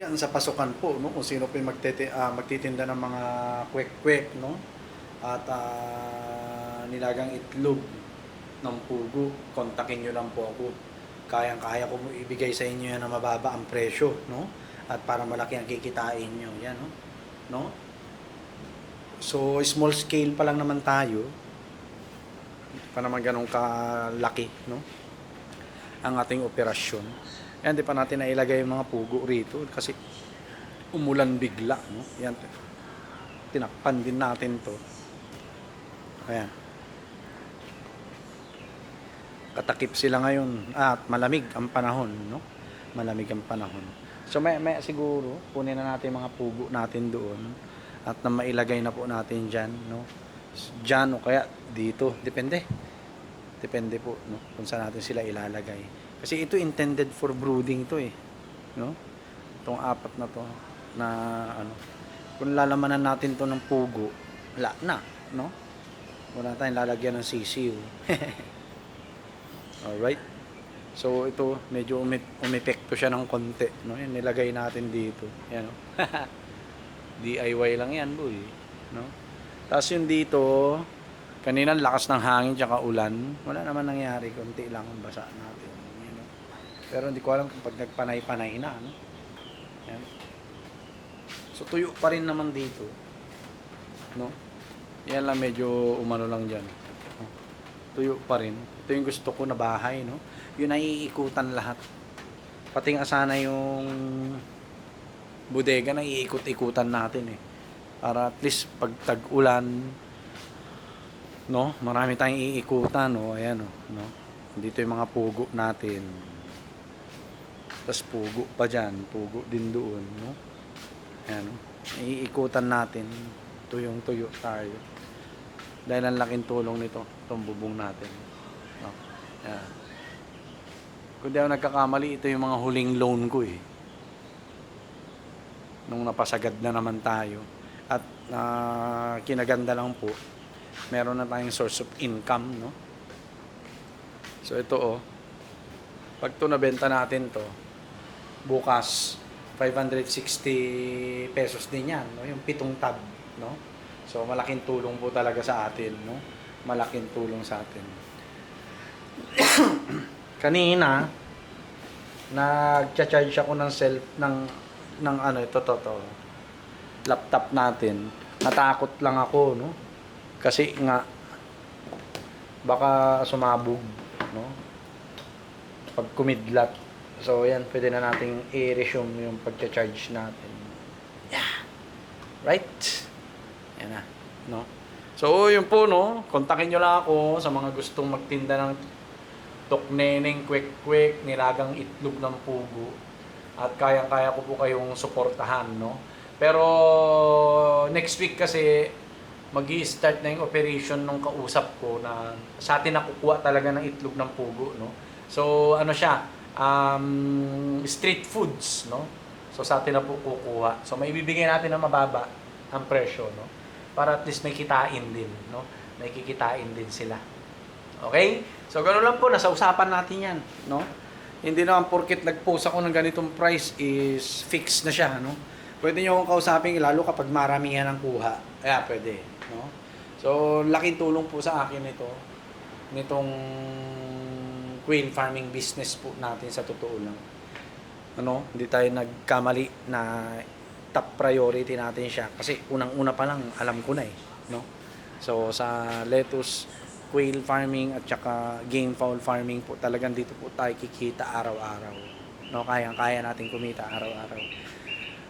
Yan sa pasukan po, no? Kung sino po yung magtitinda ng mga kwek-kwek, no? At nilagang itlog ng pugo, kontakin nyo lang po ako. Kayang-kaya ko ibigay sa inyo yan na mababa ang presyo, no? At para malaki ang kikitain nyo, yan, no? No? So, small scale pa lang naman tayo. Hindi pa naman ganun kalaki, no? Ang ating operasyon. Yan, di pa natin nailagay yung mga pugo rito kasi umulan bigla, no? Yan, tinakpan din natin to. Ayan. Katakip sila ngayon at malamig ang panahon, no? Malamig ang panahon. So may siguro kunin na natin mga pugo natin doon at na mailagay na po natin diyan, no? Diyan o kaya dito, depende. Depende po, no? Kung saan natin sila ilalagay. Kasi ito intended for brooding to eh, no? Itong apat na to na ano, kung lalamanan natin to ng pugo, wala na, no? Wala tayong lalagyan ng sisiw. Alright. So ito medyo umepekto siya ng konti, no? Yan nilagay natin dito. Yan, no? DIY lang yan, boy, no? Tapos yung dito, kanina lakas ng hangin tsaka ulan, wala naman nangyari, konti lang ang basa natin. Yan, no? Pero hindi ko alam kung pag nagpanay-panay na, no? Yan. So tuyo pa rin naman dito, no? Yan lang medyo umano lang diyan. Tuyo pa rin. Ito yung gusto ko na bahay, no? Yun ay iikutan lahat. Pati nga sana yung bodega na iikot-ikutan natin eh. Para at least pag tag-ulan, no? Marami tayong iikutan, no? Ayan, no? Dito yung mga pugo natin. Tapos pugo pa dyan. Pugo din doon, no? Ayan, no? Iikutan natin. Tuyong-tuyo tayo. Dahil ang laking tulong nito, itong bubong natin. No? Ayan. Kung di ako nagkakamali, ito yung mga huling loan ko eh. Nung napasagad na naman tayo. At kinaganda lang po, meron na tayong source of income, no? So ito oh, pag ito nabenta natin to, bukas, 560 pesos din yan, no? Yung 7 tab, no? So malaking tulong po talaga sa atin, no? Malaking tulong sa atin. Kanina nagcha-charge ako ng ano ito laptop natin. Natakot lang ako, no? Kasi nga baka sumabog, no? Pag kumidlat. So yan, pwede na nating i-resume yung pagcha-charge natin. Yeah. Right? Yan na, no? So yun po, no? Kontakin nyo lang ako sa mga gustong magtinda ng tokneneng kwek-kwek, nilagang itlog ng pugo. At kayang-kaya ko po kayong suportahan, no? Pero next week kasi magi-start na yung operation nung kausap ko na sa atin nakukuha talaga ng itlog ng pugo, no? So ano siya, street foods, no? So sa atin na po kukuha. So maibibigay natin na mababa ang presyo, no? Para at least may kitain din, no? May kikitain din sila. Okay? So ganoon lang po, nasa usapan natin 'yan, no? Hindi naman porket nag-post ako ng ganitong price is fixed na siya, no? Pwede niyo akong kausapin lalo kapag maramihan ang kuha. Kaya pwede, no? So laking tulong po sa akin nitong quail farming business po natin sa totoo lang. Ano, hindi tayo nagkamali na top priority natin siya kasi unang-una pa lang alam ko na eh, no? So sa lettuce, quail farming at saka game fowl farming po, talagang dito po tayo kikita araw-araw, no? Kayang-kaya natin kumita araw-araw.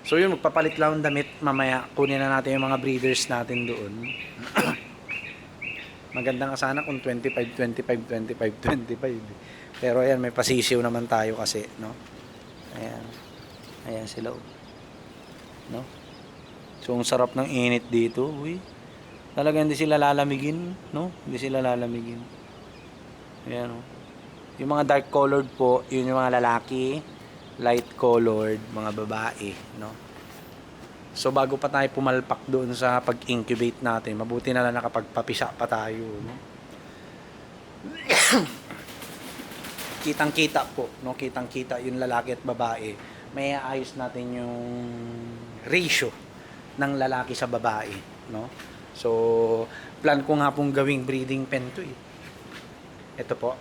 So yun, magpapalit lang ng damit mamaya, kunin na natin yung mga breeders natin doon. Maganda nga sana kung 25, 25, 25, 25. Pero ayan, may pasisiw naman tayo kasi, no? Ayan. Ayan sila, no? So ang sarap ng init dito, uy. Talaga hindi sila lalamigin, no? Hindi sila lalamigin. Ayan, no? Yung mga dark colored po, yun yung mga lalaki. Light colored, mga babae, no? So bago pa tayo pumalpak doon sa pag-incubate natin, mabuti na lang nakapagpapisa pa tayo, no? Kitang-kita po, no? Kitang-kita yung lalaki at babae. may ayos natin yung ratio ng lalaki sa babae, no? So, plan ko nga pong gawing breeding pen to eh. Ito po.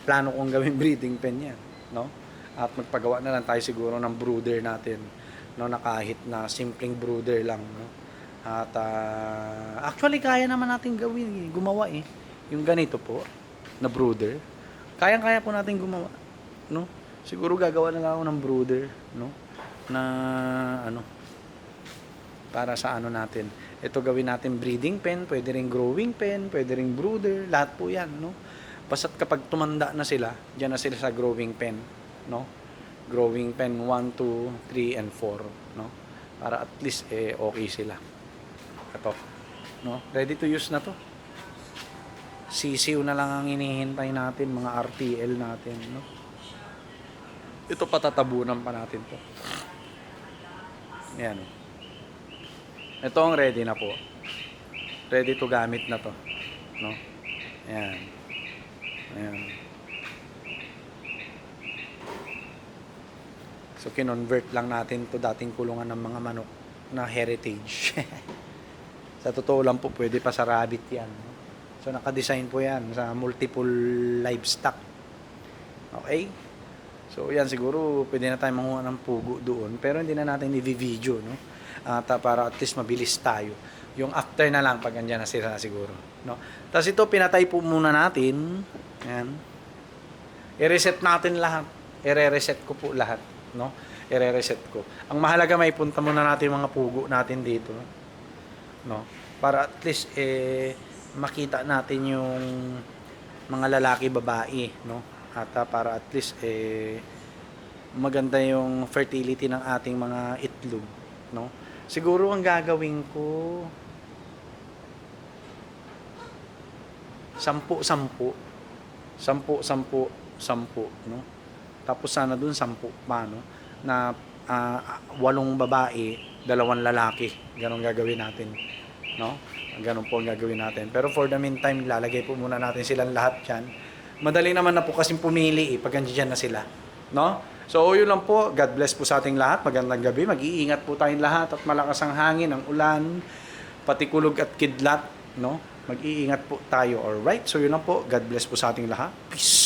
Plano kong gawing breeding pen yan, no? At magpagawa na lang tayo siguro ng brooder natin, no, na kahit na simpleng brooder lang, no? At actually kaya naman natin gawin, gumawa eh. Yung ganito po na brooder. Kayang-kaya po natin gumawa, no? Siguro gagawa na lang ako ng brooder, no? Na ano, para sa ano natin. Ito gawin natin breeding pen, pwede ring growing pen, pwede ring brooder, lahat po 'yan, no? Basta't kapag tumanda na sila, diyan na sila sa growing pen, no? Growing pen 1, 2, 3 and 4, no? Para at least okay sila. Ito, no? Ready to use na 'to. Sisiw na lang ang hinihintay natin, mga RTL natin, no? Ito patatabunan pa natin 'to. Ayan. Ito ang ready na po. Ready to gamit na 'to, no? Ayan. Ayan. So kinonvert lang natin 'to dating kulungan ng mga manok na heritage. Sa totoo lang po pwede pa sa rabbit 'yan, no? So naka-design po 'yan sa multiple livestock. Okay? So yan siguro pwede na tayong manguha ng pugo doon pero hindi na natin i-video, no? At para at least mabilis tayo. Yung after na lang pag andyan na sila siguro, no? Tapos ito pinatay po muna natin. Ayan. I-reset natin lahat. I-reset ko po lahat, no? I-reset ko. Ang mahalaga may punta muna natin yung mga pugo natin dito, no? Para at least makita natin yung mga lalaki babae, no? At para at least maganda yung fertility ng ating mga itlog, no? Siguro ang gagawin ko 10, 10, no? Tapos sana dun 10 pa, no? Na 8 babae, 2 lalaki. Ganon gagawin natin, no? Ganon po ang gagawin natin. Pero for the meantime, lalagay po muna natin silang lahat dyan. Madali naman na po kasing pumili pag andyan na sila, no? So yun lang po. God bless po sa ating lahat. Magandang gabi. Mag-iingat po tayong lahat at malakas ang hangin, ang ulan, pati kulog at kidlat, no? Mag-iingat po tayo. Alright? So yun lang po. God bless po sa ating lahat. Peace.